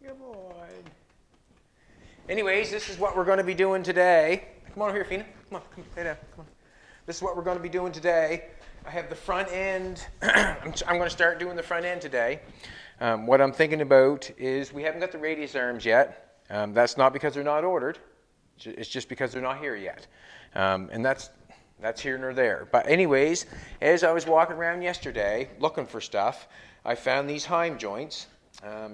Come on. Anyways, this is what we're going to be doing today. Come on over here, Fina. Come on, lay down. Come on. This is what we're going to be doing today. I have the front end. I'm going to start doing the front end today. What I'm thinking about is we haven't got the radius arms yet. That's not because they're not ordered. It's just because they're not here yet. And that's here nor there. But anyways, as I was walking around yesterday looking for stuff, I found these Heim joints.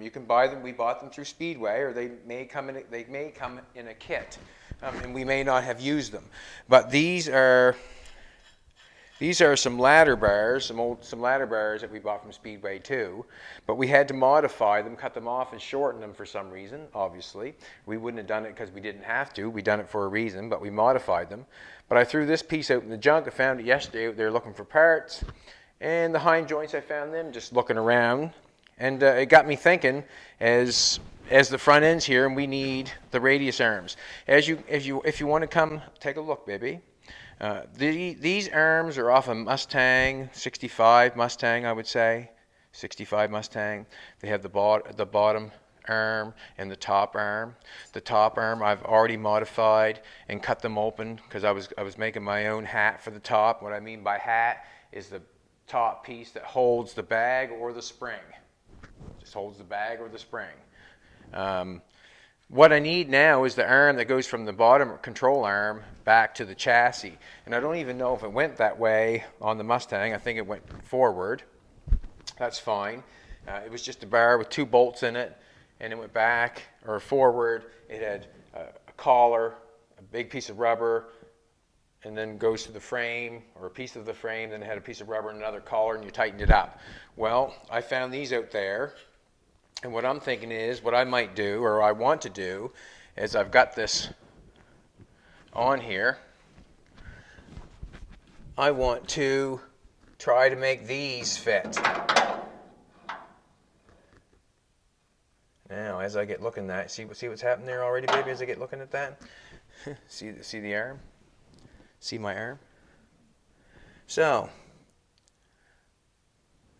You can buy them. We bought them through Speedway, or they may come in a kit, and we may not have used them. But these are some ladder bars, some ladder bars that we bought from Speedway too. But we had to modify them, cut them off, and shorten them for some reason. Obviously, we wouldn't have done it because we didn't have to. We done it for a reason, but we modified them. But I threw this piece out in the junk. I found it yesterday. They were looking for parts, and the Heim joints. I found them just looking around. And it got me thinking, as the front end's here, and we need the radius arms. If you want to come take a look, baby. These arms are off a Mustang, 65 Mustang, I would say, 65 Mustang. They have the bottom arm and the top arm. The top arm I've already modified and cut them open because I was making my own hat for the top. What I mean by hat is the top piece that holds the bag or the spring. Just holds the bag or the spring. What I need now is the arm that goes from the bottom control arm back to the chassis. And I don't even know if it went that way on the Mustang. I think it went forward. That's fine. It was just a bar with 2 bolts in it, and it went back or forward. It had a collar, a big piece of rubber, and then goes to the frame, or a piece of the frame, then it had a piece of rubber and another collar, and you tightened it up. Well, I found these out there, and what I'm thinking is, what I might do, or I want to do, is I've got this on here. I want to try to make these fit. Now, as I get looking at that, see what's happening there already, baby, as I get looking at that? see the arm? See my arm? So,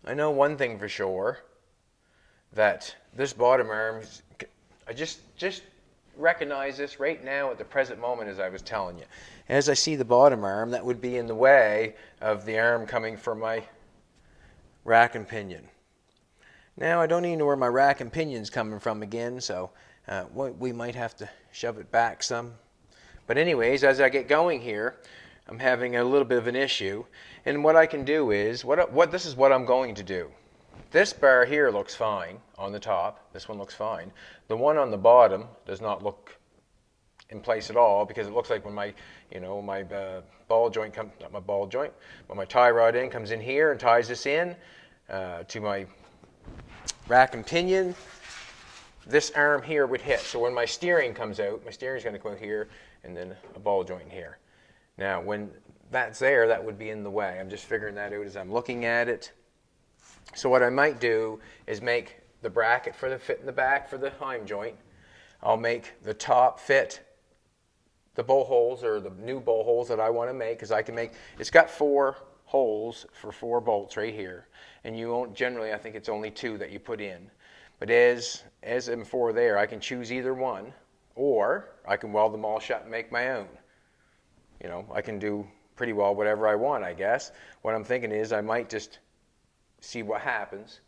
I know one thing for sure, that this bottom arm, I just recognize this right now at the present moment as I was telling you. As I see the bottom arm, that would be in the way of the arm coming from my rack and pinion. Now, I don't even know where my rack and pinion's coming from again, so we might have to shove it back some. But anyways, as I get going here, I'm having a little bit of an issue. And what I can do is, this is what I'm going to do. This bar here looks fine on the top. This one looks fine. The one on the bottom does not look in place at all, because it looks like when my ball joint comes, not my ball joint, but my tie rod end comes in here and ties this in to my rack and pinion. This arm here would hit. So when my steering comes out, my steering's going to go here, and then a ball joint here. Now, when that's there, that would be in the way. I'm just figuring that out as I'm looking at it. So what I might do is make the bracket for the fit in the back for the Heim joint. I'll make the top fit the bowl holes, or the new bowl holes that I want to make, because I can make, it's got 4 holes for 4 bolts right here. And you won't, generally, I think it's only 2 that you put in. But as I'm 4 there, I can choose either one, or I can weld them all shut and make my own. I can do pretty well whatever I want, I guess. What I'm thinking is I might just see what happens.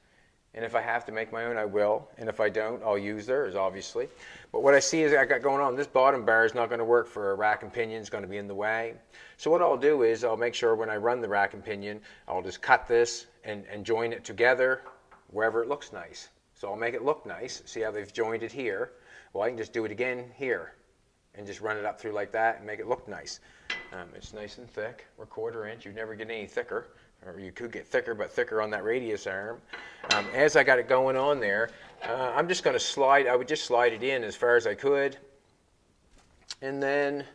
And if I have to make my own, I will. And if I don't, I'll use theirs, obviously. But what I see is I got going on, this bottom bar is not going to work for a rack and pinion. It's going to be in the way. So what I'll do is I'll make sure when I run the rack and pinion, I'll just cut this and join it together wherever it looks nice. So I'll make it look nice. See how they've joined it here? Well, I can just do it again here and just run it up through like that and make it look nice. It's nice and thick. We're 1/4 inch. You'd never get any thicker. Or you could get thicker, but thicker on that radius arm. As I got it going on there, I'm just going to slide. I would just slide it in as far as I could, and then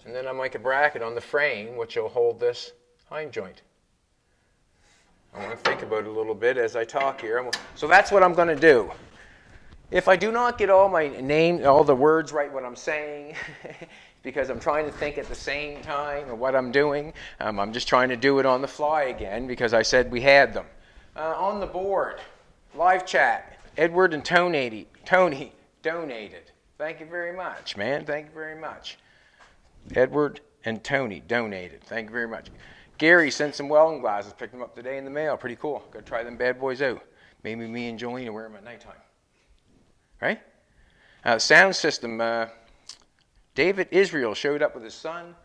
I make a bracket on the frame, which will hold this Heim joint. I want to think about it a little bit as I talk here. So that's what I'm going to do. If I do not get all the words right, what I'm saying, because I'm trying to think at the same time of what I'm doing. I'm just trying to do it on the fly again because I said we had them. On the board, live chat. Edward and Tony donated. Thank you very much, man. Thank you very much. Edward and Tony donated. Thank you very much. Gary sent some welding glasses. Picked them up today in the mail. Pretty cool. Got to try them bad boys out. Maybe me and Jolene will wear them at nighttime. Right? Sound system. David Israel showed up with his son.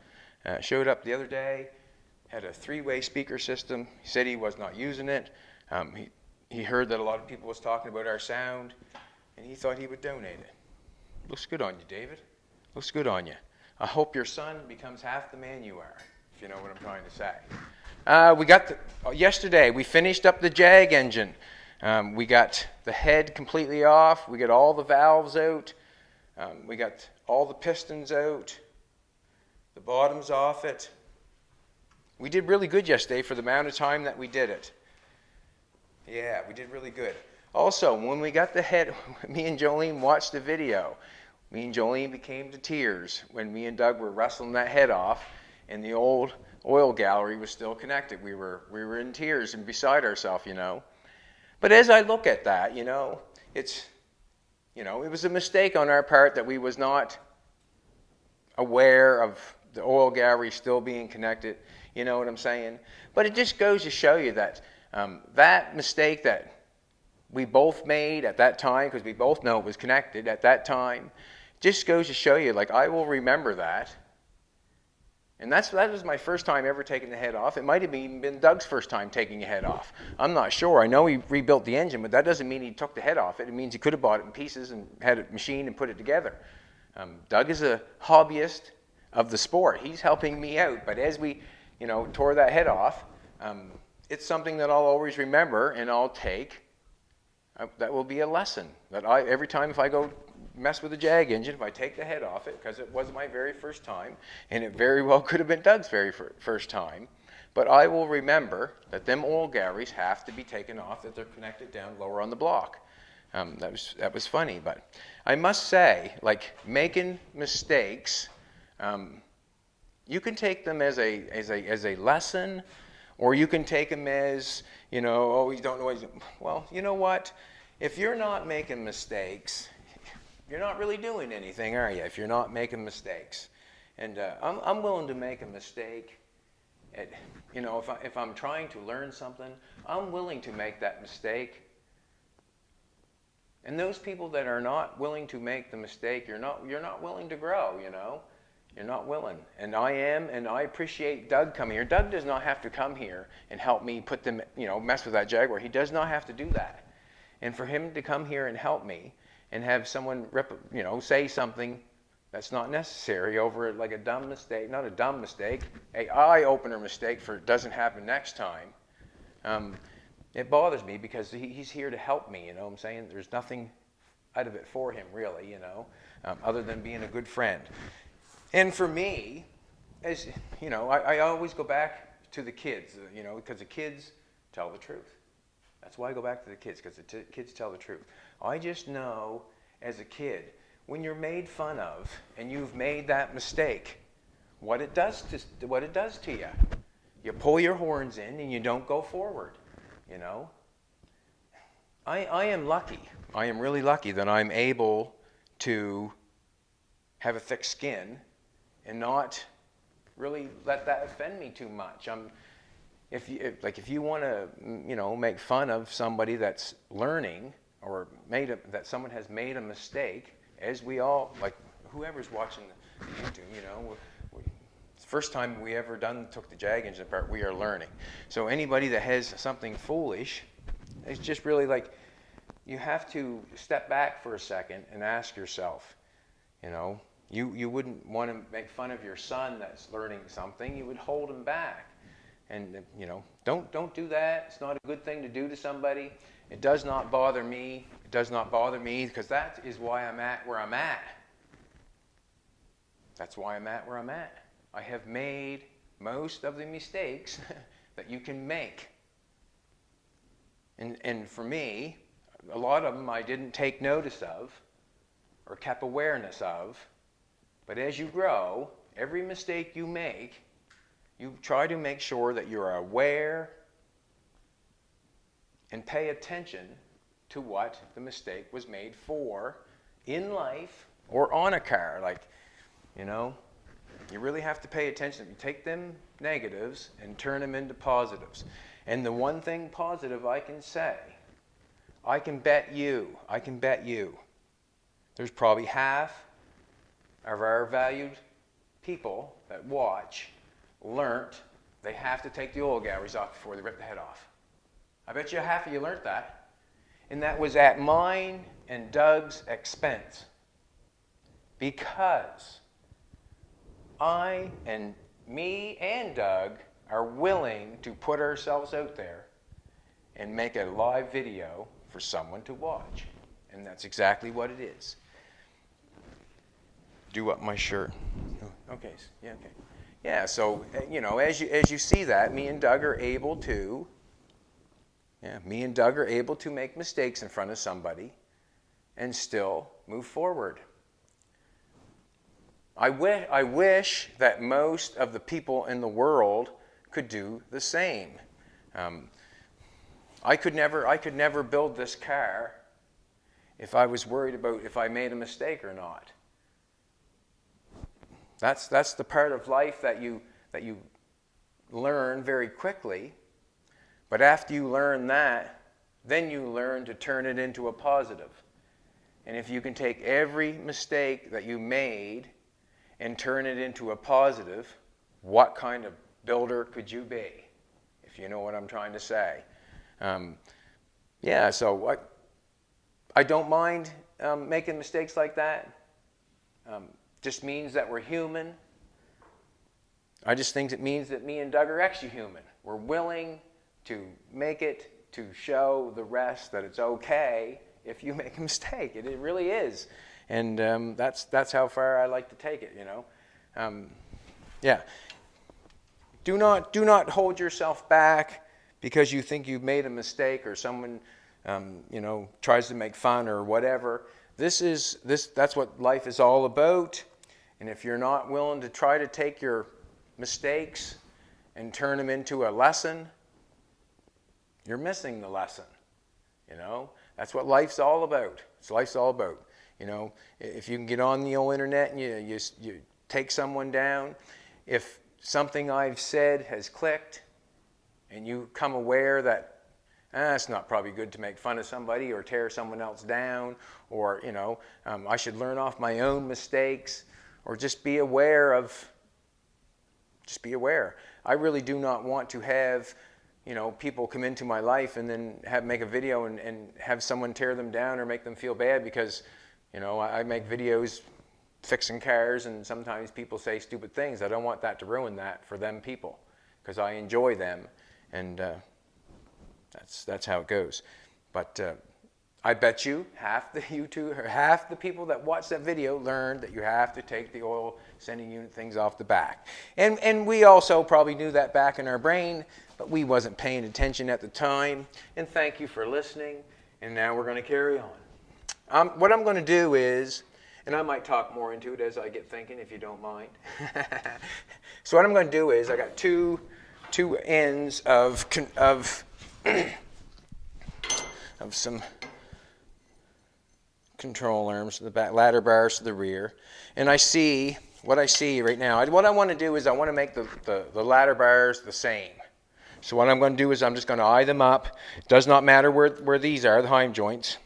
Showed up the other day. Had a 3-way speaker system. He said he was not using it. He heard that a lot of people was talking about our sound, and he thought he would donate it. Looks good on you, David. Looks good on you. I hope your son becomes half the man you are, if you know what I'm trying to say. We got yesterday, we finished up the Jag engine. We got the head completely off. We got all the valves out. We got all the pistons out. The bottom's off it. We did really good yesterday for the amount of time that we did it. Yeah, we did really good. Also, when we got the head, me and Jolene watched the video. Me and Jolene became to tears when me and Doug were wrestling that head off, and the old oil gallery was still connected. We were in tears and beside ourselves, you know. But as I look at that, you know, it was a mistake on our part that we was not aware of the oil gallery still being connected. You know what I'm saying? But it just goes to show you that that mistake that we both made at that time, because we both know it was connected at that time, just goes to show you, like, I will remember that. And that was my first time ever taking the head off. It might have even been Doug's first time taking a head off. I'm not sure. I know he rebuilt the engine, but that doesn't mean he took the head off. It means he could have bought it in pieces and had it machined and put it together. Doug is a hobbyist of the sport. He's helping me out. But as we, tore that head off, it's something that I'll always remember and I'll take. That will be a lesson that every time if I go mess with a Jag engine, if I take the head off it, because it was my very first time, and it very well could have been Doug's very first time, but I will remember that them oil galleries have to be taken off, that they're connected down lower on the block. That was funny, but I must say, like, making mistakes, you can take them as a lesson, or you can take them as, oh, you don't know what. Well, you know what? If you're not making mistakes, you're not really doing anything, are you? If you're not making mistakes, and I'm willing to make a mistake. If I'm trying to learn something, I'm willing to make that mistake. And those people that are not willing to make the mistake, you're not willing to grow. You're not willing. And I am, and I appreciate Doug coming here. Doug does not have to come here and help me put them, mess with that Jaguar. He does not have to do that. And for him to come here and help me and have someone, say something that's not necessary over like a dumb mistake, not a dumb mistake, a eye-opener mistake for it doesn't happen next time, it bothers me because he's here to help me, what I'm saying? There's nothing out of it for him, really, other than being a good friend. And for me, as I always go back to the kids, because the kids tell the truth. That's why I go back to the kids, because the kids tell the truth. I just know, as a kid, when you're made fun of and you've made that mistake, what it does to you. You pull your horns in and you don't go forward. I am lucky. I am really lucky that I'm able to have a thick skin and not really let that offend me too much. If you want to, make fun of somebody that's learning or that someone has made a mistake, as we all, like whoever's watching the YouTube, it's the first time we ever took the Jag engine apart, we are learning. So anybody that has something foolish, it's just really like, you have to step back for a second and ask yourself, you wouldn't want to make fun of your son that's learning something, you would hold him back. And, don't do that. It's not a good thing to do to somebody. It does not bother me. It does not bother me because that is why I'm at where I'm at. That's why I'm at where I'm at. I have made most of the mistakes that you can make. And for me, a lot of them I didn't take notice of or kept awareness of. But as you grow, every mistake you make, you try to make sure that you're aware and pay attention to what the mistake was made for in life or on a car. Like, you know, you really have to pay attention. You take them negatives and turn them into positives. And the one thing positive I can say, I can bet you, there's probably half of our valued people that watch learnt they have to take the oil galleries off before they rip the head off. I bet you half of you learnt that. And that was at mine and Doug's expense. Because me and Doug are willing to put ourselves out there and make a live video for someone to watch. And that's exactly what it is. Do up my shirt. Okay, yeah, okay. Yeah, so, you know, as you see that, me and Doug are able to make mistakes in front of somebody and still move forward. I wish that most of the people in the world could do the same. I could never build this car if I was worried about if I made a mistake or not. That's the part of life that you learn very quickly. But after you learn that, then you learn to turn it into a positive. And if you can take every mistake that you made and turn it into a positive, what kind of builder could you be? If you know what I'm trying to say. So I don't mind making mistakes like that. Just means that we're human. I just think it means that me and Doug are actually human. We're willing to make it to show the rest that it's okay if you make a mistake. It really is. And that's how far I like to take it, you know. Do not hold yourself back because you think you've made a mistake or someone tries to make fun or whatever. That's what life is all about. And if you're not willing to try to take your mistakes and turn them into a lesson, you're missing the lesson. You know, that's what life's all about. Life's all about. You know, if you can get on the old internet and you take someone down, if something I've said has clicked and you come aware that it's not probably good to make fun of somebody or tear someone else down, or I should learn off my own mistakes, or just be aware. I really do not want to have people come into my life and then make a video and have someone tear them down or make them feel bad because I make videos fixing cars and sometimes people say stupid things. I don't want that to ruin that for them people because I enjoy them, and that's how it goes. But I bet you half the people that watch that video learned that you have to take the oil sending unit things off the back. And we also probably knew that back in our brain, but we wasn't paying attention at the time. And thank you for listening. And now we're going to carry on. What I'm going to do is, and I might talk more into it as I get thinking, if you don't mind. So what I'm going to do is, I got two ends of some control arms to the back, ladder bars to the rear, and what I see right now. What I want to do is I want to make the ladder bars the same. So what I'm going to do is I'm just going to eye them up. It does not matter where these are, the Heim joints.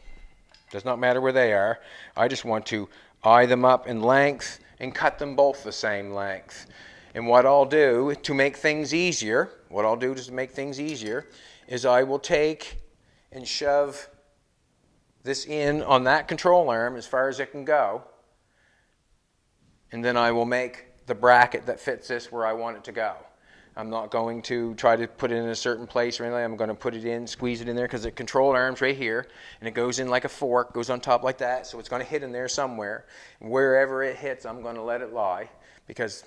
Does not matter where they are. I just want to eye them up in length and cut them both the same length. And what I'll do to make things easier, is I will take and shove this in on that control arm as far as it can go. And then I will make the bracket that fits this where I want it to go. I'm not going to try to put it in a certain place or anything. I'm going to put it in, squeeze it in there because the control arm's right here. And it goes in like a fork, goes on top like that. So it's going to hit in there somewhere. And wherever it hits, I'm going to let it lie because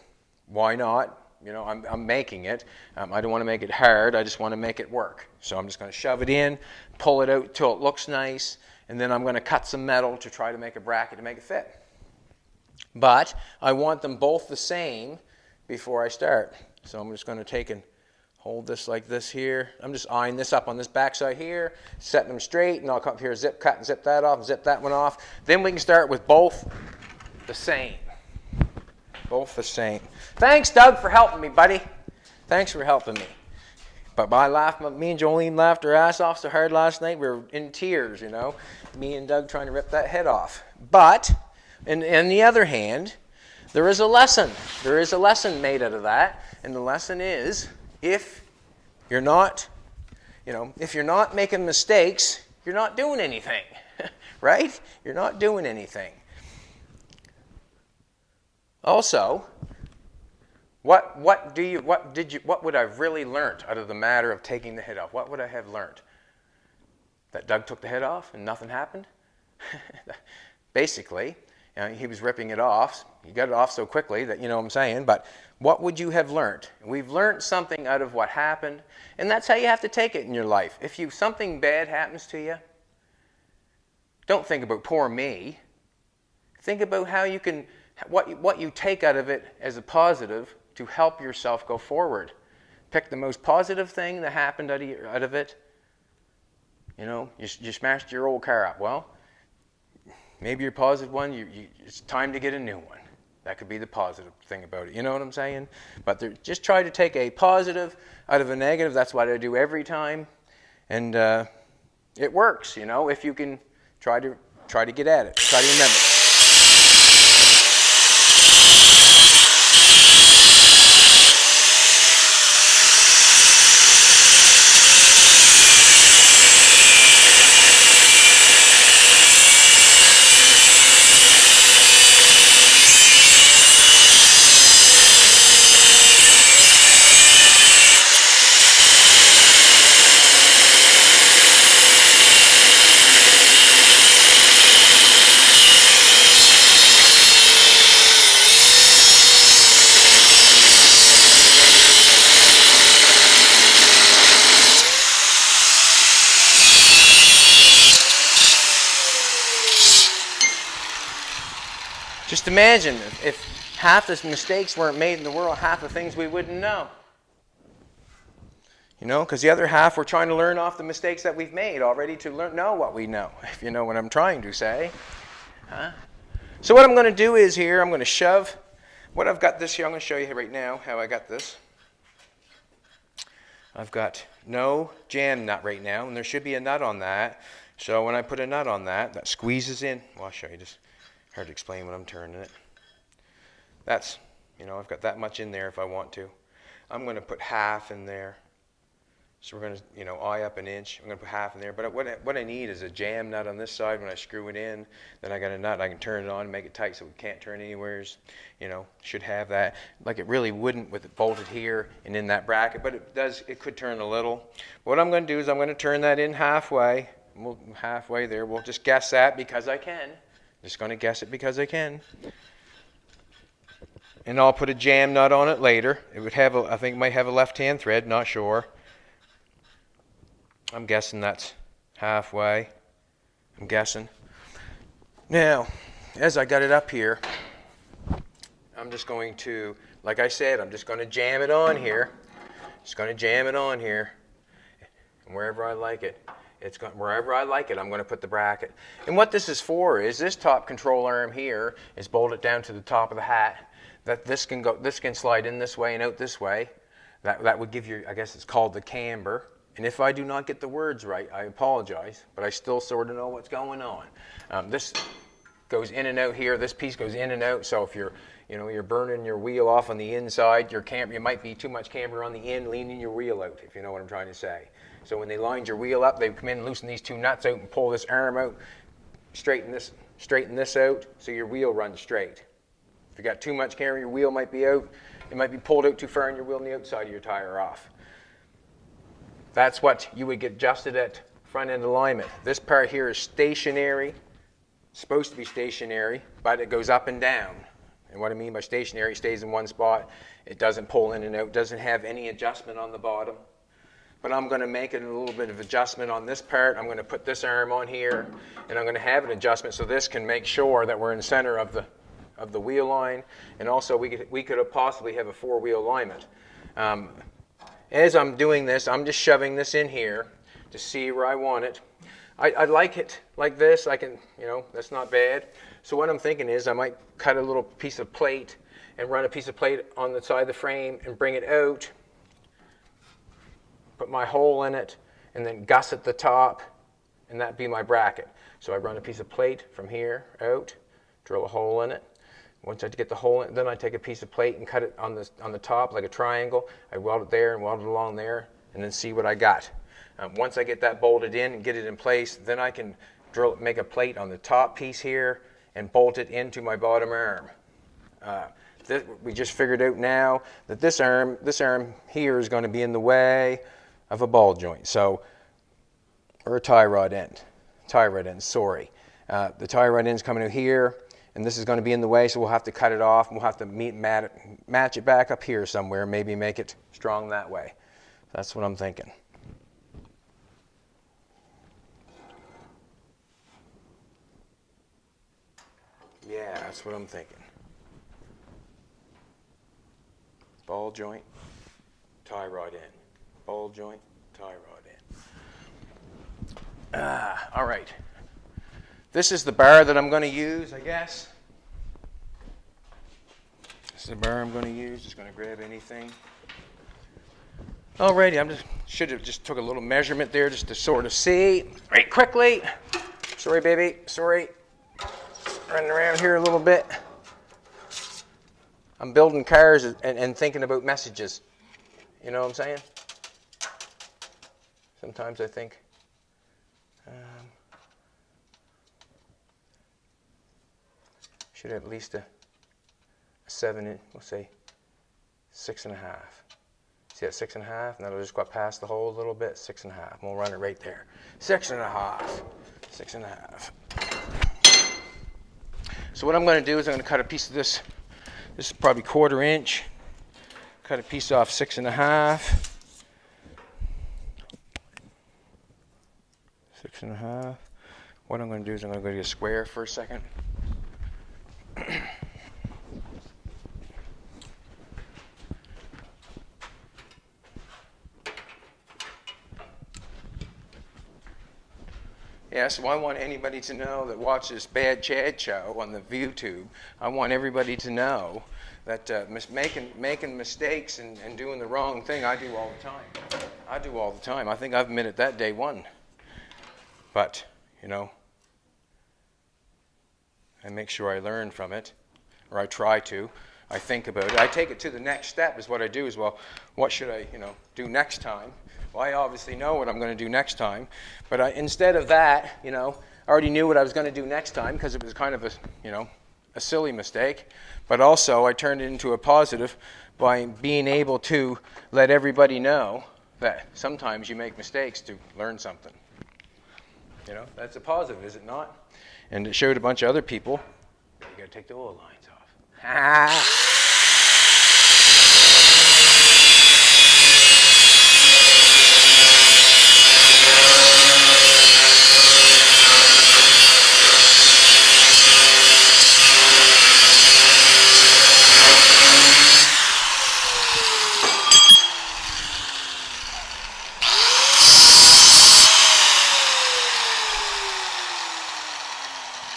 why not? I'm making it. I don't want to make it hard. I just want to make it work. So I'm just going to shove it in, pull it out till it looks nice, and then I'm going to cut some metal to try to make a bracket to make it fit. But I want them both the same before I start. So I'm just going to take and hold this like this here. I'm just eyeing this up on this backside here, setting them straight, and I'll come up here, zip cut, and zip that off, and zip that one off. Then we can start with both the same. Both the same. Thanks, Doug, for helping me, buddy. Thanks for helping me. But me and Jolene laughed our ass off so hard last night, we were in tears, you know. Me and Doug trying to rip that head off. But, on the other hand, there is a lesson. There is a lesson made out of that. And the lesson is, if you're not making mistakes, you're not doing anything. Right? You're not doing anything. Also, what would I have really learned out of the matter of taking the head off? What would I have learned? That Doug took the head off and nothing happened? Basically, he was ripping it off. He got it off so quickly that, you know what I'm saying, but what would you have learned? We've learned something out of what happened, and that's how you have to take it in your life. If something bad happens to you, don't think about poor me. Think about how you can, what you take out of it as a positive to help yourself go forward. Pick the most positive thing that happened out of it. You know, you smashed your old car up. Well, maybe your positive one, it's time to get a new one. That could be the positive thing about it. You know what I'm saying? But just try to take a positive out of a negative. That's what I do every time. And it works, you know, if you can try to get at it. Try to remember. Just imagine if half the mistakes weren't made in the world, half the things we wouldn't know. You know, because the other half we're trying to learn off the mistakes that we've made already to know what we know, if you know what I'm trying to say. Huh? So what I'm going to do is here, I'm going to shove what I've got this here. I'm going to show you right now how I got this. I've got no jam nut right now, and there should be a nut on that. So when I put a nut on that, that squeezes in. Well, I'll show you just. Hard to explain when I'm turning it. That's, you know, I've got that much in there if I want to. I'm going to put half in there. So we're going to, you know, eye up an inch. I'm going to put half in there. But what I need is a jam nut on this side when I screw it in. Then I got a nut. I can turn it on and make it tight so it can't turn anywheres. You know, should have that. Like it really wouldn't with it bolted here and in that bracket. But it does, it could turn a little. What I'm going to do is I'm going to turn that in halfway. Halfway there. We'll just guess that because I can. Just going to guess it because I can. And I'll put a jam nut on it later. It would have, I think it might have a left-hand thread, not sure. I'm guessing that's halfway. I'm guessing. Now, as I got it up here, I'm just going to, like I said, I'm just going to jam it on here. Just going to jam it on here. And wherever I like it. Wherever I like it, I'm going to put the bracket. And what this is for is this top control arm here is bolted down to the top of the hat. That this can slide in this way and out this way. That would give you, I guess it's called the camber. And if I do not get the words right, I apologize, but I still sort of know what's going on. This goes in and out here. This piece goes in and out. So if you're burning your wheel off on the inside, you might be too much camber on the end, leaning your wheel out, if you know what I'm trying to say. So when they lined your wheel up, they come in, loosen these two nuts out, and pull this arm out, straighten this out, so your wheel runs straight. If you got too much camber, your wheel might be out. It might be pulled out too far, and your wheel on the outside of your tire off. That's what you would get adjusted at front end alignment. This part here is stationary. It's supposed to be stationary, but it goes up and down. And what I mean by stationary, it stays in one spot. It doesn't pull in and out. It doesn't have any adjustment on the bottom. But I'm going to make it a little bit of adjustment on this part. I'm going to put this arm on here, and I'm going to have an adjustment so this can make sure that we're in the center of the wheel line. And also we could possibly have a four-wheel alignment. as I'm doing this, I'm just shoving this in here to see where I want it. I like it like this. I can, that's not bad. So what I'm thinking is I might cut a little piece of plate and run a piece of plate on the side of the frame and bring it out, put my hole in it, and then gusset the top, and that'd be my bracket. So I run a piece of plate from here out, drill a hole in it. Once I get the hole in, then I take a piece of plate and cut it on the top like a triangle. I weld it there and weld it along there, and then see what I got. Once I get that bolted in and get it in place, then I can make a plate on the top piece here and bolt it into my bottom arm. We just figured out now that this arm here is going to be in the way of a ball joint, or a tie rod end. Sorry. The tie rod end is coming out here, and this is going to be in the way, so we'll have to cut it off, and we'll have to match it back up here somewhere, maybe make it strong that way. That's what I'm thinking. Yeah, that's what I'm thinking. Ball joint, tie rod end. Ball joint, tie rod end. All right. This is the bar that I'm going to use, I guess. This is the bar I'm going to use. Just going to grab anything. Alrighty, should have just took a little measurement there just to sort of see right quickly. Sorry, baby. Sorry. Running around here a little bit. I'm building cars and thinking about messages. You know what I'm saying? Sometimes I think, should have at least a 7-inch, we'll say 6.5. See that 6.5? And that'll just go past the hole a little bit, 6.5. We'll run it right there. 6.5. 6.5. So what I'm going to do is I'm going to cut a piece of this. This is probably 1/4 inch. Cut a piece off 6.5. 6.5. What I'm going to do is I'm going to go to a square for a second. Yes, well, I want anybody to know that watches Bad Chad Show on the ViewTube. I want everybody to know that making mistakes and doing the wrong thing, I do all the time. I do all the time. I think I've admitted that day one. But, I make sure I learn from it, or I try to. I think about it. I take it to the next step is what I do is, well, what should I, do next time? Well, I obviously know what I'm going to do next time, but instead of that, I already knew what I was going to do next time because it was kind of a silly mistake, but also I turned it into a positive by being able to let everybody know that sometimes you make mistakes to learn something. That's a positive, is it not? And it showed a bunch of other people. You got to take the oil lines off.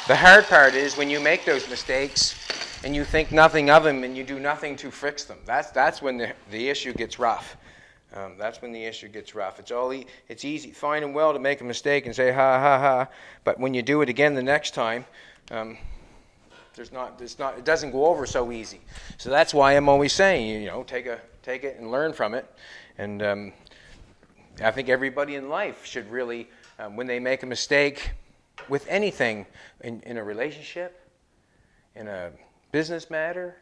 The hard part is when you make those mistakes and you think nothing of them and you do nothing to fix them. That's when the issue gets rough. That's when the issue gets rough. It's easy, fine and well to make a mistake and say ha ha ha, but when you do it again the next time, it doesn't go over so easy. So that's why I'm always saying, take it and learn from it. And I think everybody in life should really, when they make a mistake with anything, in a relationship, in a business matter,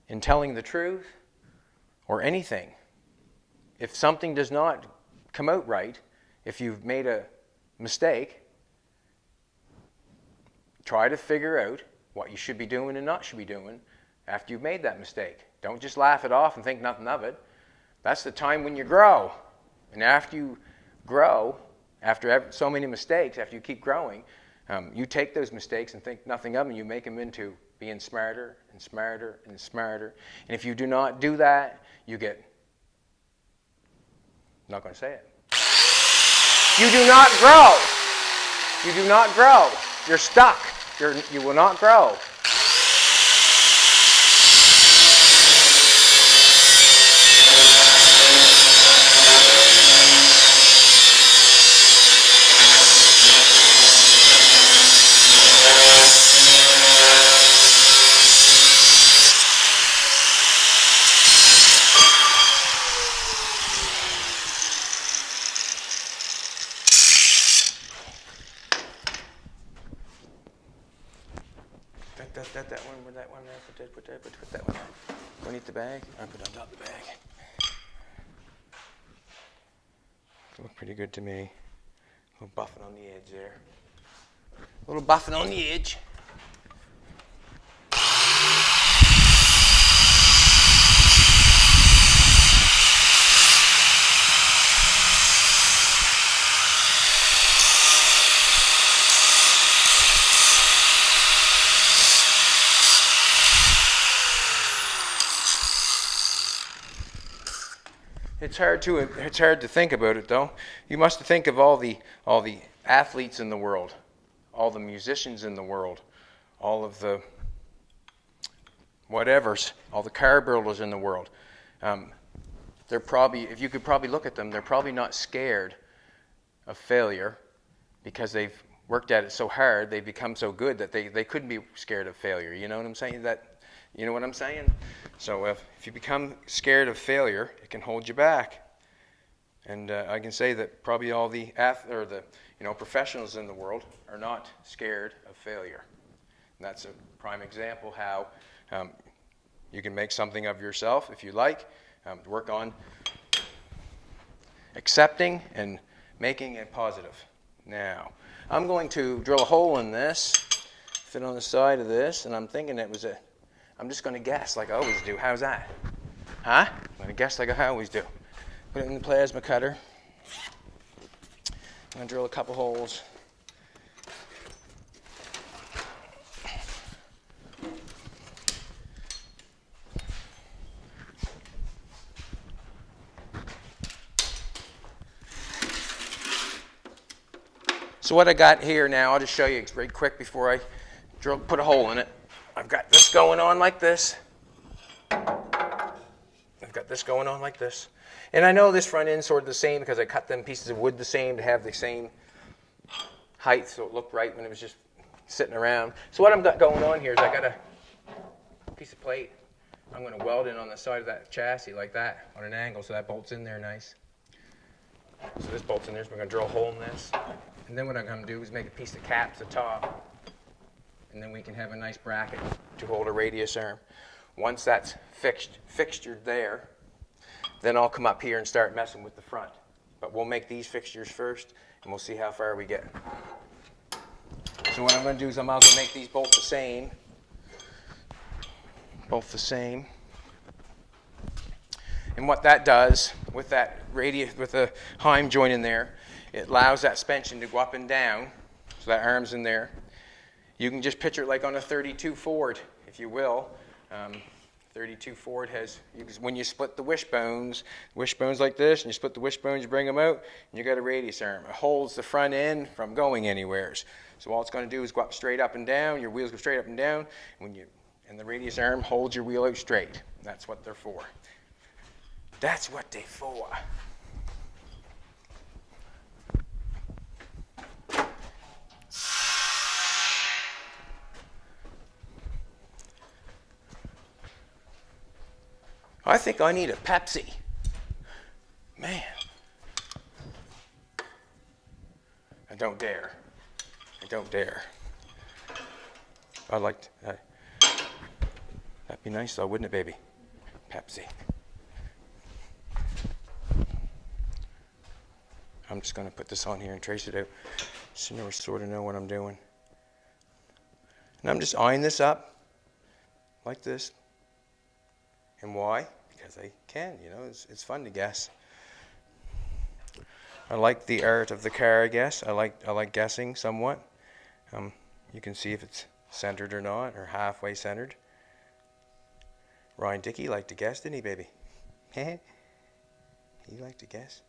in telling the truth, or anything, if something does not come out right, if you've made a mistake, try to figure out what you should be doing and not should be doing after you've made that mistake. Don't just laugh it off and think nothing of it. That's the time when you grow. And after you grow, after so many mistakes, after you keep growing, you take those mistakes and think nothing of them, and you make them into being smarter and smarter and smarter. And if you do not do that, you get I'm not going to say it. You do not grow. You do not grow. You're stuck. You will not grow. That one, where that one there, put that one there. Underneath the bag, or put it on top of the bag. Look pretty good to me. A little buffing on the edge there. A little buffing on the edge. It's hard to think about it though. You must think of all the athletes in the world, all the musicians in the world, all of the whatevers, all the car builders in the world. They're probably, if you could probably look at them, they're probably not scared of failure because they've worked at it so hard, they've become so good that they couldn't be scared of failure. You know what I'm saying? You know what I'm saying? So if you become scared of failure, it can hold you back. And I can say that probably all the professionals in the world are not scared of failure. And that's a prime example how you can make something of yourself if you like. Work on accepting and making it positive. Now, I'm going to drill a hole in this, fit on the side of this, and I'm thinking I'm just going to guess like I always do. How's that? Huh? I'm going to guess like I always do. Put it in the plasma cutter. I'm going to drill a couple holes. So what I got here now, I'll just show you very quick before I put a hole in it. I've got this going on like this. I've got this going on like this. And I know this front end's sort of the same because I cut them pieces of wood the same to have the same height so it looked right when it was just sitting around. So what I've got going on here is I got a piece of plate. I'm going to weld it on the side of that chassis like that on an angle so that bolts in there nice. So this bolts in there, so we're going to drill a hole in this. And then what I'm going to do is make a piece of caps at the top. And then we can have a nice bracket to hold a radius arm. Once that's fixtured there, then I'll come up here and start messing with the front. But we'll make these fixtures first, and we'll see how far we get. So what I'm going to do is I'm going to make these both the same. Both the same. And what that does with that radius, with the Heim joint in there, it allows that suspension to go up and down, so that arm's in there. You can just picture it like on a 32 Ford, if you will. 32 Ford has, when you split the wishbones like this, and you split the wishbones, you bring them out, and you got a radius arm. It holds the front end from going anywhere. So all it's going to do is go up straight up and down. Your wheels go straight up and down, and the radius arm holds your wheel out straight. That's what they're for. That's what they're for. I think I need a Pepsi. Man. I don't dare. I don't dare. That'd be nice though, wouldn't it, baby? Pepsi. I'm just going to put this on here and trace it out so you sort of know what I'm doing. And I'm just eyeing this up like this. And why? Because I can, it's fun to guess. I like the art of the car, I guess. I like guessing somewhat. You can see if it's centered or not, or halfway centered. Ryan Dickey liked to guess, didn't he, baby? He liked to guess.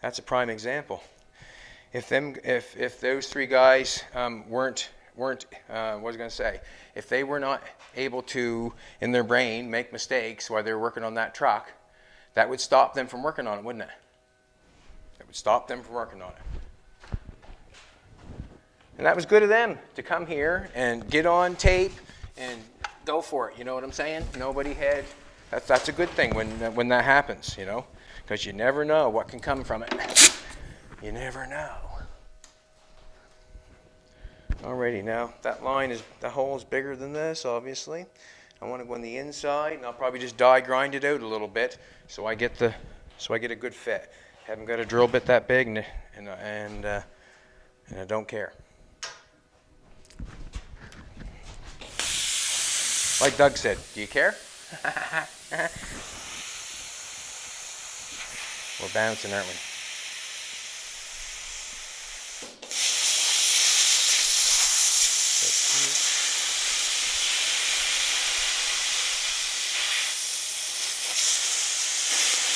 That's a prime example. If those three guys weren't what was I going to say? If they were not able to, in their brain, make mistakes while they were working on that truck, that would stop them from working on it, wouldn't it? It would stop them from working on it. And that was good of them to come here and get on tape and go for it. You know what I'm saying? Nobody had. That's a good thing when that happens, you know, because you never know what can come from it. You never know. Alrighty, now that line is, the hole is bigger than this, obviously. I want to go on the inside, and I'll probably just die grind it out a little bit so I get a good fit. Haven't got a drill bit that big, and I don't care. Like Doug said, do you care? We're bouncing, aren't we?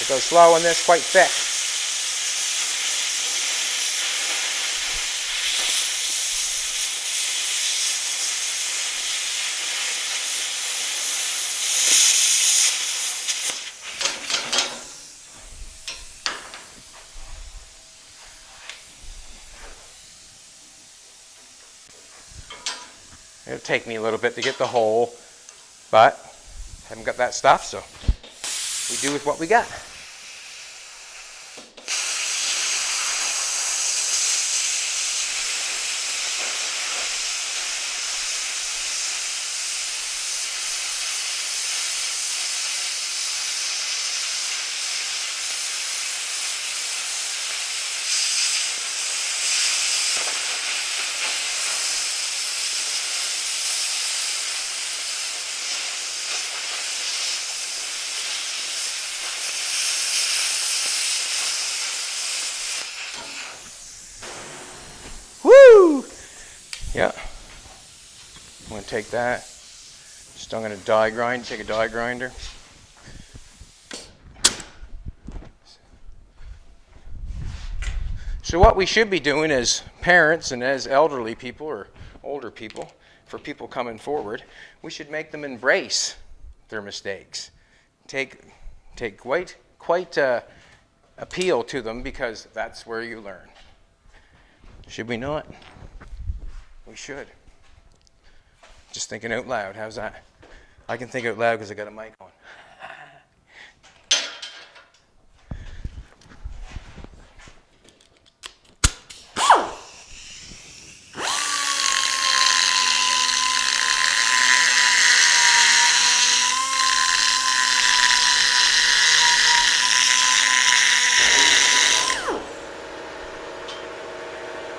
It goes slow on this, quite thick. It'll take me a little bit to get the hole, but I haven't got that stuff, so we do with what we got. Yeah, I'm going to take that, I'm going to die grind, take a die grinder. So what we should be doing as parents and as elderly people or older people, for people coming forward, we should make them embrace their mistakes. Take quite appeal to them, because that's where you learn. Should we not? We should. Just thinking out loud. How's that? I can think out loud because I got a mic on.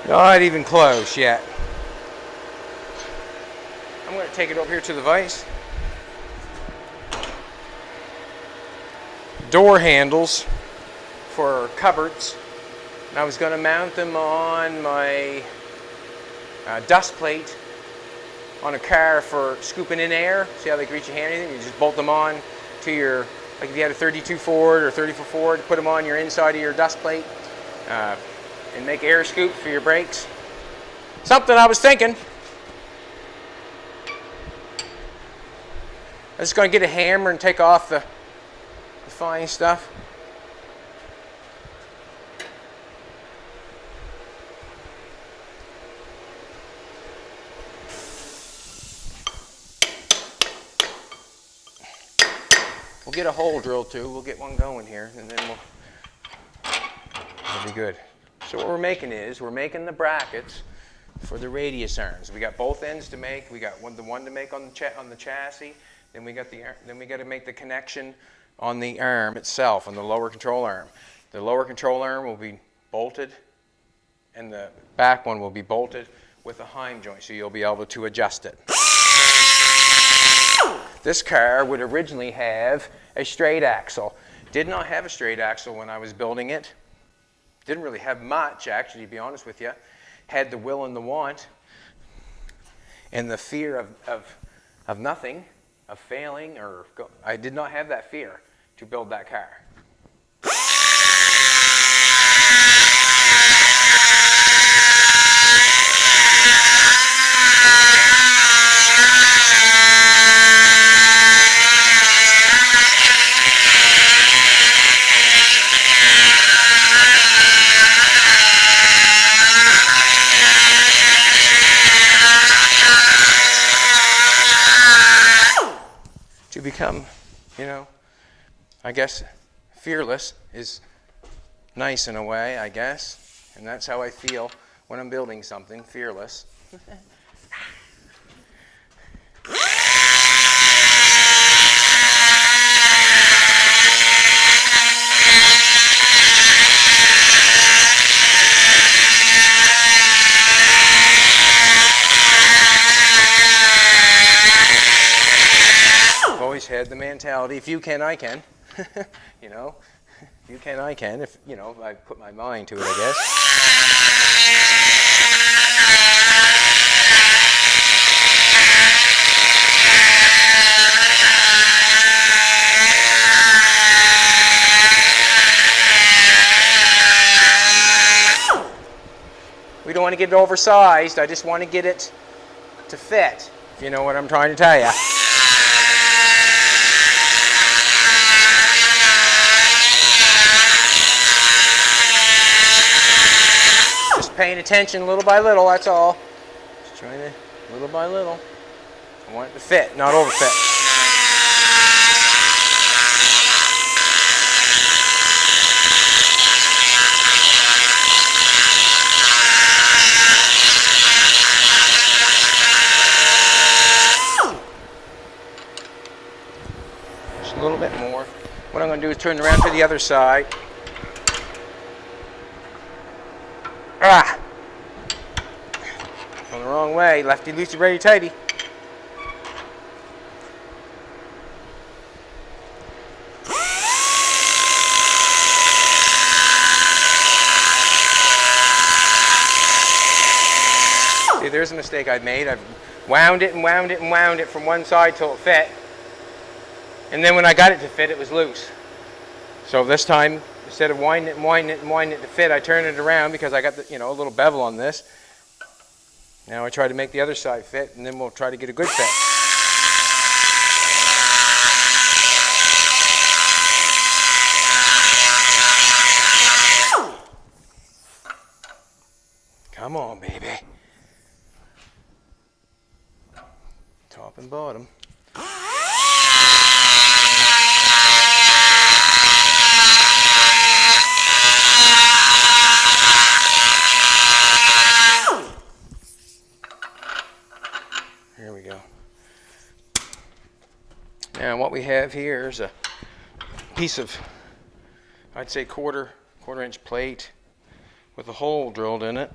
Not even close yet. I'm going to take it over here to the vise. Door handles for cupboards. And I was going to mount them on my dust plate on a car for scooping in air. See how they can reach your hand? You just bolt them on to your, like if you had a 32 Ford or 34 Ford, put them on your inside of your dust plate and make air scoop for your brakes. Something I was thinking. I'm just going to get a hammer and take off the fine stuff. We'll get a hole drilled too. We'll get one going here, and then it'll be good. So what we're making is, we're making the brackets for the radius arms. We got both ends to make. We got the one to make on the chassis. Then we got to make the connection on the arm itself, on the lower control arm. The lower control arm will be bolted, and the back one will be bolted with a Heim joint, so you'll be able to adjust it. This car would originally have a straight axle. Did not have a straight axle when I was building it. Didn't really have much, actually, to be honest with you. Had the will and the want, and the fear of nothing, of failing, I did not have that fear to build that car. become, you know, I guess fearless is nice in a way, I guess. And that's how I feel when I'm building something, fearless. Always had the mentality, if you can, I can. You know, if you can, I can. If, you know, I put my mind to it, I guess. We don't want to get it oversized. I just want to get it to fit, if you know what I'm trying to tell you. Paying attention little by little, that's all. Just trying to, little by little. I want it to fit, not overfit. Just a little bit more. What I'm going to do is turn around to the other side. Ah! Going the wrong way. Lefty, loosey, righty, tighty. See, there's a mistake I've made. I've wound it and wound it and wound it from one side till it fit. And then when I got it to fit, it was loose. So this time, instead of winding it and winding it and winding it to fit, I turn it around because I got the, you know, a little bevel on this. Now I try to make the other side fit, and then we'll try to get a good fit. Come on, baby. Top and bottom. Here we go. Now what we have here is a piece of, I'd say quarter inch plate with a hole drilled in it.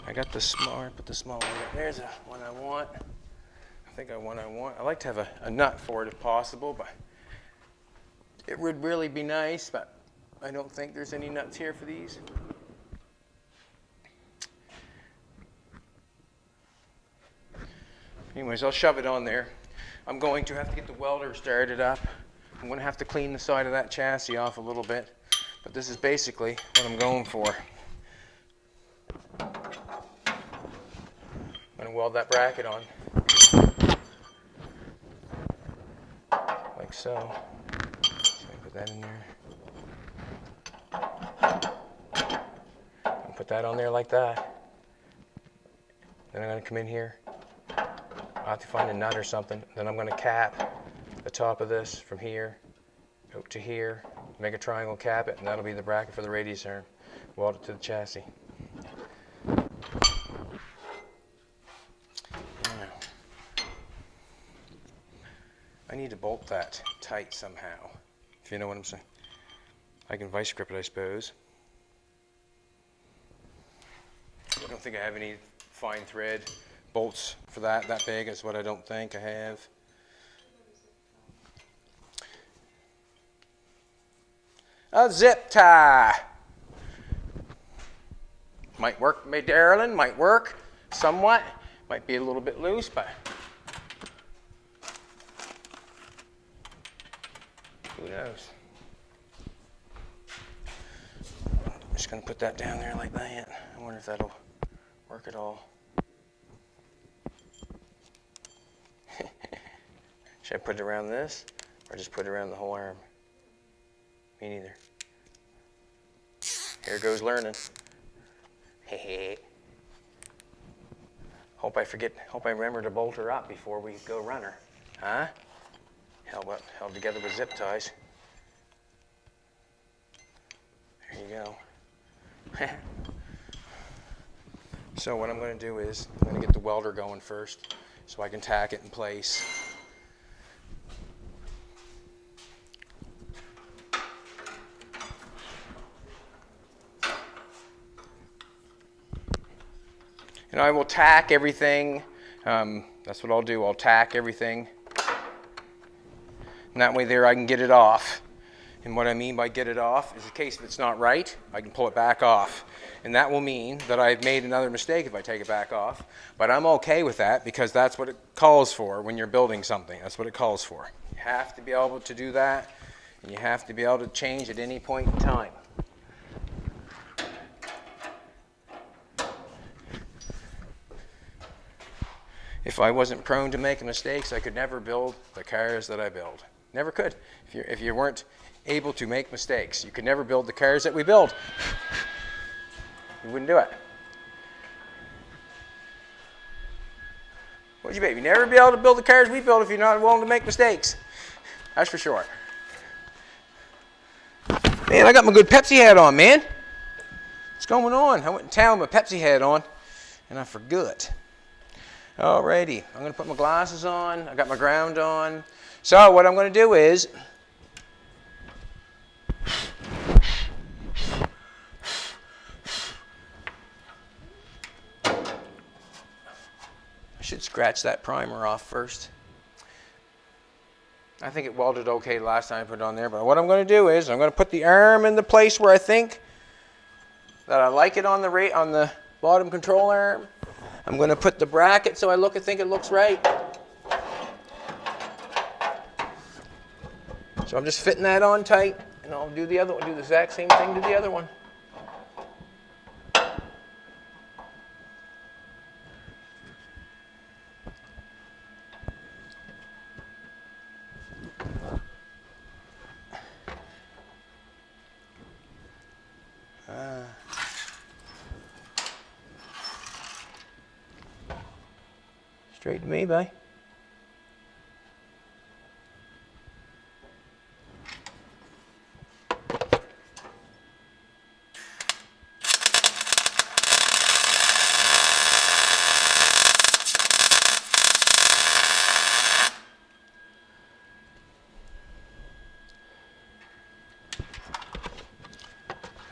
I got the small, I put the small one. There's the one I want. I think I want. I like to have a nut for it if possible, but it would really be nice, but I don't think there's any nuts here for these. Anyways, I'll shove it on there. I'm going to have to get the welder started up. I'm going to have to clean the side of that chassis off a little bit, but this is basically what I'm going for. I'm going to weld that bracket on. Like so. So I put that in there. And put that on there like that. Then I'm going to come in here. I'll have to find a nut or something. Then I'm going to cap the top of this from here out to here. Make a triangle, cap it, and that'll be the bracket for the radius arm. Weld it to the chassis. I need to bolt that tight somehow, if you know what I'm saying. I can vice grip it, I suppose. I don't think I have any fine thread bolts for that big. Is what I don't think I have. A zip tie. Might work, my darling, might work somewhat. Might be a little bit loose, but who knows? I'm just going to put that down there like that. I wonder if that'll work at all. Should I put it around this or just put it around the whole arm? Me neither. Here goes learning. Hope I remember to bolt her up before we go run her. Huh? held together with zip ties. There you go. So what I'm going to do is I'm going to get the welder going first so I can tack it in place. And I will tack everything. That's what I'll do. I'll tack everything. And that way there I can get it off. And what I mean by get it off is in case if it's not right, I can pull it back off. And that will mean that I've made another mistake if I take it back off. But I'm okay with that because that's what it calls for when you're building something. That's what it calls for. You have to be able to do that, and you have to be able to change at any point in time. If I wasn't prone to making mistakes, I could never build the cars that I build. Never could. If you weren't able to make mistakes, you could never build the cars that we build. You wouldn't do it. Would you, baby? You'd never be able to build the cars we build if you're not willing to make mistakes. That's for sure. Man, I got my good Pepsi hat on, man. What's going on? I went in town with my Pepsi hat on, and I forgot. Alrighty, I'm going to put my glasses on. I got my ground on. So what I'm going to do is I should scratch that primer off first. I think it welded okay last time I put it on there, but what I'm going to do is I'm going to put the arm in the place where I think that I like it on the bottom control arm. I'm going to put the bracket so I think it looks right. So I'm just fitting that on tight, and I'll do the other one, do the exact same thing to the other one. Straight to me, bye.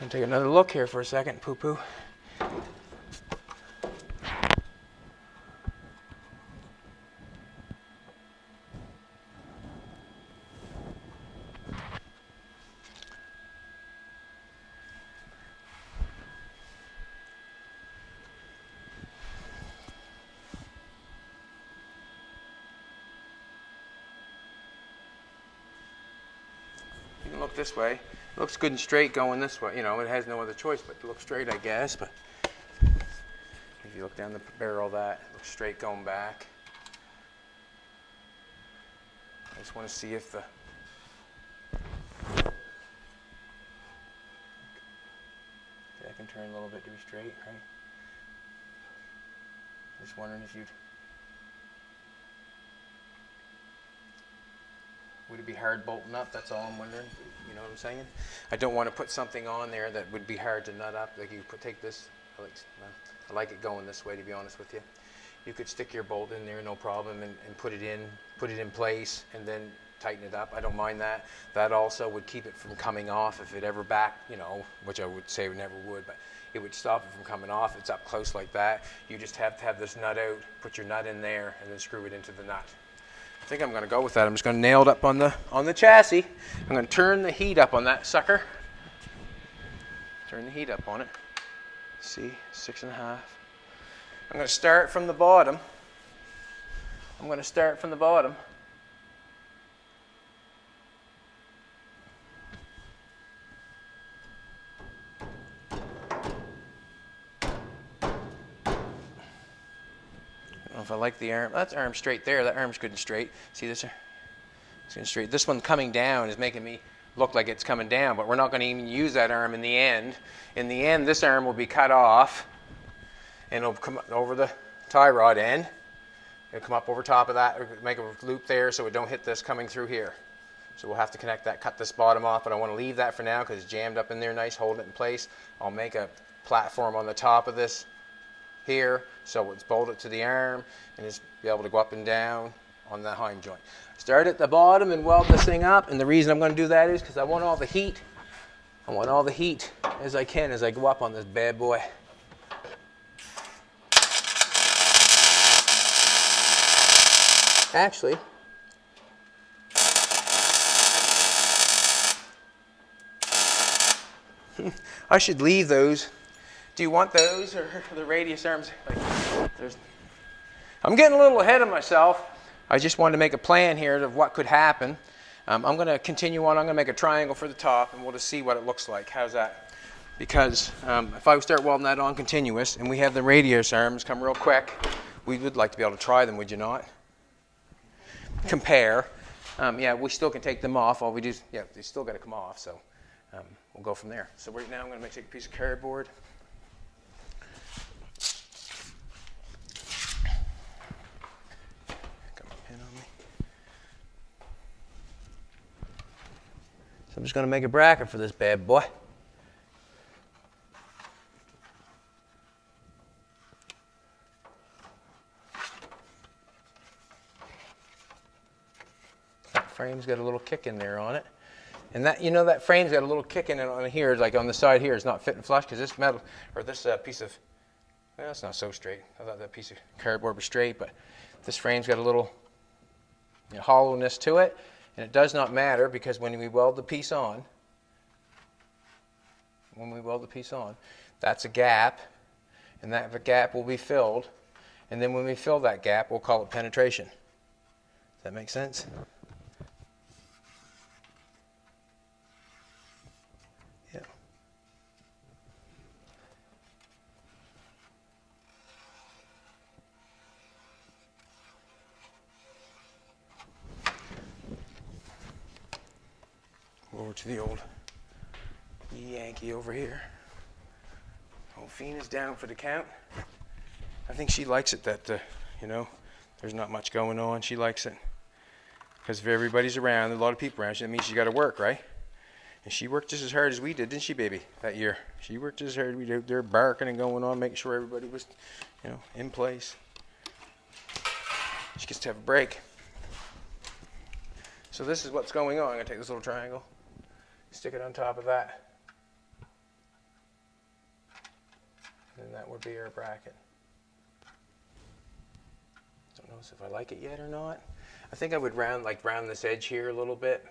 I'm gonna take another look here for a second, poo-poo. You can look this way. It looks good and straight going this way. You know, it has no other choice but to look straight, I guess. But if you look down the barrel of that, it looks straight going back. I just want to see if the I can turn a little bit to be straight, right? Just wondering if would it be hard bolting up? That's all I'm wondering. You know what I'm saying? I don't want to put something on there that would be hard to nut up. Like you take this. I like it going this way, to be honest with you. You could stick your bolt in there, no problem, and put it in place, and then tighten it up. I don't mind that. That also would keep it from coming off if it ever which I would say it never would, but it would stop it from coming off. It's up close like that. You just have to have this nut out, put your nut in there, and then screw it into the nut. I think I'm going to go with that. I'm just going to nail it up on the chassis. I'm going to turn the heat up on that sucker. Turn the heat up on it. See, 6.5. I'm going to start from the bottom. If I like the arm, that's arm straight there. That arm's good and straight. See this? It's good and straight. This one coming down is making me look like it's coming down, but we're not going to even use that arm in the end. In the end, this arm will be cut off, and it'll come over the tie rod end. It'll come up over top of that, or make a loop there so it don't hit this coming through here. So we'll have to connect that, cut this bottom off, but I want to leave that for now because it's jammed up in there nice, hold it in place. I'll make a platform on the top of this here, so it's bolted to the arm and it's be able to go up and down on the Heim joint. Start at the bottom and weld this thing up, and the reason I'm going to do that is because I want all the heat. I want all the heat as I can as I go up on this bad boy. Actually, I should leave those. Do you want those or the radius arms? I'm getting a little ahead of myself. I just wanted to make a plan here of what could happen. I'm going to continue on. I'm going to make a triangle for the top, and we'll just see what it looks like. How's that? Because if I start welding that on continuous, and we have the radius arms come real quick, we would like to be able to try them, would you not? Compare. Yeah, we still can take them off. All we do is, yeah, they still got to come off, so we'll go from there. So right now I'm going to take a piece of cardboard. Got my pen on me. So I'm just going to make a bracket for this bad boy. Frame's got a little kick in there on it, and that, you know, that frame's got a little kick in it on here, like on the side here, is not fitting flush because this metal or this piece of, well, it's not so straight. I thought that piece of cardboard was straight, but this frame's got a little, you know, hollowness to it, and it does not matter because when we weld the piece on, that's a gap, and that gap will be filled, and then when we fill that gap, we'll call it penetration. Does that make sense? Yeah. Over to the old Yankee over here. Old Fina's down for the count. I think she likes it that, you know, there's not much going on. She likes it. Because if everybody's around, a lot of people around, that means she got to work, right? And she worked just as hard as we did, didn't she, baby, that year? She worked just as hard as we did. They're barking and going on, making sure everybody was, you know, in place. She gets to have a break. So this is what's going on. I'm going to take this little triangle, stick it on top of that. And that would be our bracket. Don't know if I like it yet or not. I think I would round this edge here a little bit.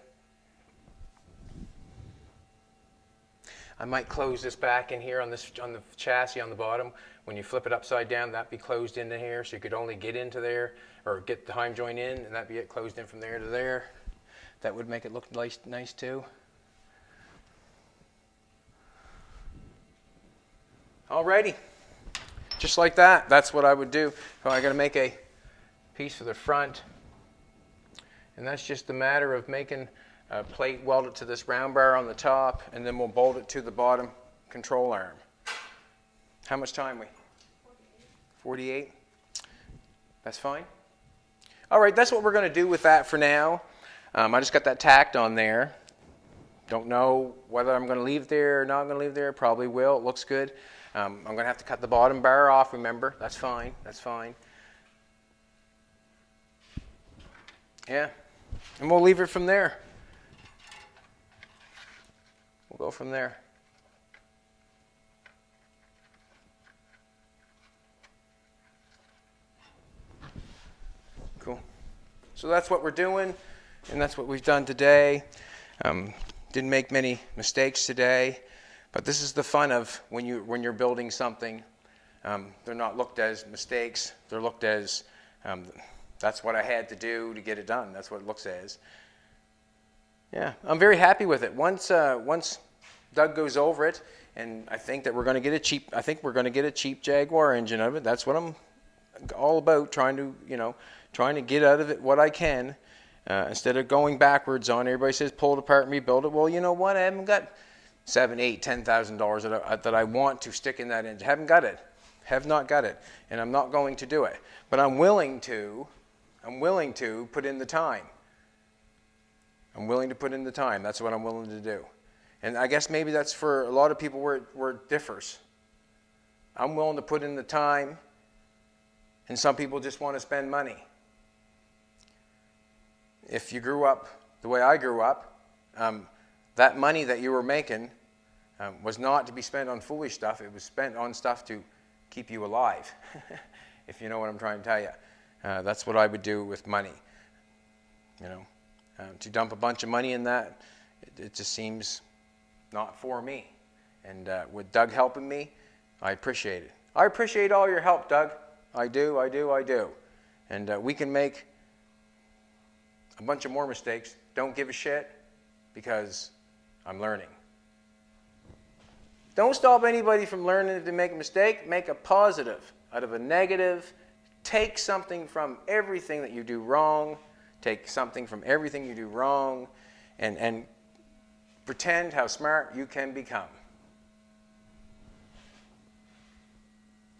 I might close this back in here on the chassis on the bottom. When you flip it upside down, that'd be closed into here, so you could only get into there or get the Heim joint in, and that'd be it closed in from there to there. That would make it look nice too. Alrighty, just like that. That's what I would do. So I got to make a piece for the front, and that's just a matter of making a plate welded to this round bar on the top, and then we'll bolt it to the bottom control arm. How much time 48. That's fine. All right, that's what we're going to do with that for now. I just got that tacked on there. Don't know whether I'm going to leave it there or not going to leave it there. Probably will. It looks good. I'm going to have to cut the bottom bar off, remember. That's fine. That's fine. Yeah. And we'll leave it from there. We'll go from there. Cool. So that's what we're doing, and that's what we've done today. Didn't make many mistakes today, but this is the fun of when you're building something. They're not looked as mistakes. They're looked as that's what I had to do to get it done. That's what it looks as. Yeah, I'm very happy with it. Once Doug goes over it, and I think that we're going to get a cheap. I think we're going to get a cheap Jaguar engine out of it. That's what I'm all about. Trying to get out of it what I can. Instead of going backwards on, everybody says pull it apart and rebuild it. Well, you know what? I haven't got $7,000, $8,000, $10,000 that I want to stick in that engine. Haven't got it. Have not got it, and I'm not going to do it. But I'm willing to put in the time. I'm willing to put in the time. That's what I'm willing to do. And I guess maybe that's for a lot of people where it differs. I'm willing to put in the time, and some people just want to spend money. If you grew up the way I grew up, that money that you were making was not to be spent on foolish stuff. It was spent on stuff to keep you alive, if you know what I'm trying to tell you. That's what I would do with money. You know, to dump a bunch of money in that, it just seems not for me. And with Doug helping me, I appreciate it. I appreciate all your help, Doug. I do. And we can make a bunch of more mistakes. Don't give a shit, because I'm learning. Don't stop anybody from learning. If they make a mistake, make a positive out of a negative. Take something from everything that you do wrong. Take something from everything you do wrong, and pretend how smart you can become.